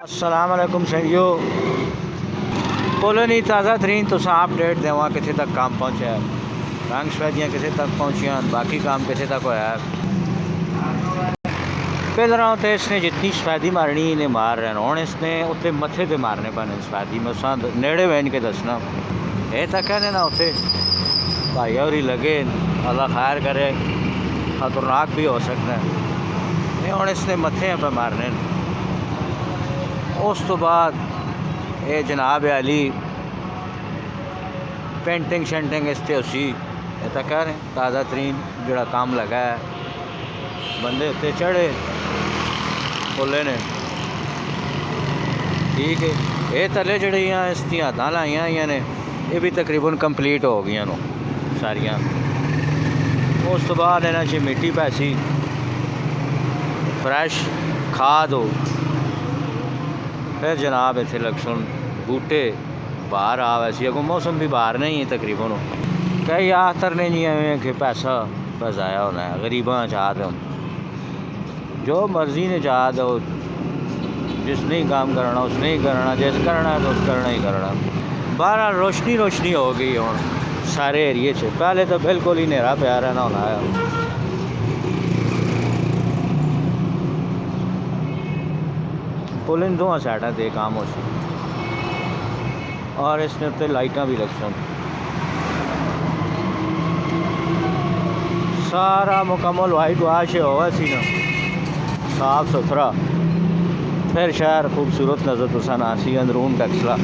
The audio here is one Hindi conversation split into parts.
अस्सलाम वालेकुम सहियो कोलोनी ताज़ा तरीन तुसा अपडेट देवा किथे तक काम पहुँचा है। रंग सफेदियाँ किथे तक पहुँचियाँ, बाकी काम किथे तक होया। पिलरां ते इसने जितनी सफेदी मारनी इन्हें मार रहे हूँ। इसने उत्ते मथे ते मारने पैने सफेदी। मैं उस नेड़े बहन के दसना ये तक कहने ना उत्थे भाई और ही लगे अल्लाह खैर करे, खतरनाक भी हो सकता है। हूँ इसने मथे पर मारने। उस तो बाद ये जनाब अली पेंटिंग शेंटिंग इसते उसी ये तो कह रहे ताज़ा तरीन जोड़ा काम लगा है। बंदे उत्ते चढ़े खोले ने ठीक है। ये तले जड़ियाँ इसदियां हदां लाइया हुई ने ये भी तकरीबन कंप्लीट हो गई नो सारियां। उस तो बाद इन्हां च मिट्टी पैसी फ्रैश खाद हो। फिर जनाब इतने लक्षण बूटे बाहर आ वैसे अगो मौसम भी बाहर नहीं है तकरीबन। कई आखिर ने नहीं है कि पैसा बस आया होना है। गरीबा चाह दो जो मर्जी ने चाह दो, जिसने ही काम करना उसने ही करना, जिस करना है तो उस करना ही करना। बाहर रोशनी रोशनी हो गई हूँ सारे एरिए से। पहले तो बिल्कुल ही नेरा प्यार रहना होना है। पुलिन दो साइडा से काम हो सी और इसने उत्ते लाइटा भी लग सारा मुकम्मल वाइट वाश होगा सी ना साफ सुथरा। फिर शहर खूबसूरत नज़र तुसा ना सी अंदरून टक्सला।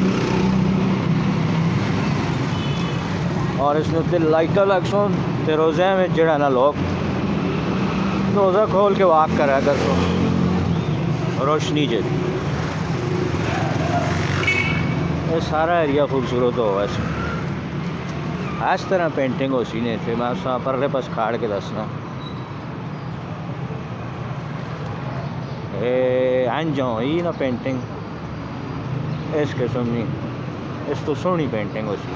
और इसने उत्ते लाइटा लग सुन ते रोज़े में जड़ा ना लोग रोज़ा खोल के वाक करा कर सो रोशनी जे। ये सारा एरिया खूबसूरत हो वैसे इस तरह पेंटिंग हो सी ने थे। मैं उस परले पास खाड़ के दसना इंज ही ना पेंटिंग इस किस्म की इस तो सोहनी पेंटिंग हो सी।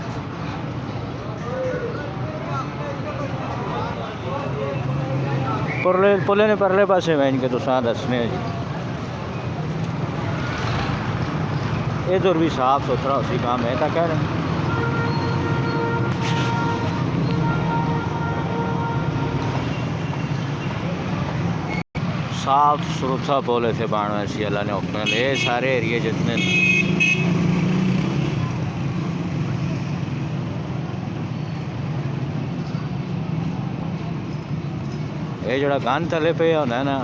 पुले ने परले पासे वैन के तुसा दसने जी इधर भी साफ सुथरा उसी काम है तो कह रहे साफ सुथरा बोले थे बाण वैसी अल्लाह ने हुक्म ये सारे एरिए जितने ये जड़ा गंद थले पे होना ना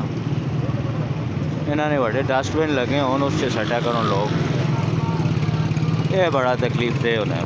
इन्होंने बड़े डस्टबिन लगे होने उससे सटा करो लोग। ये बड़ा तकलीफ दे होना है।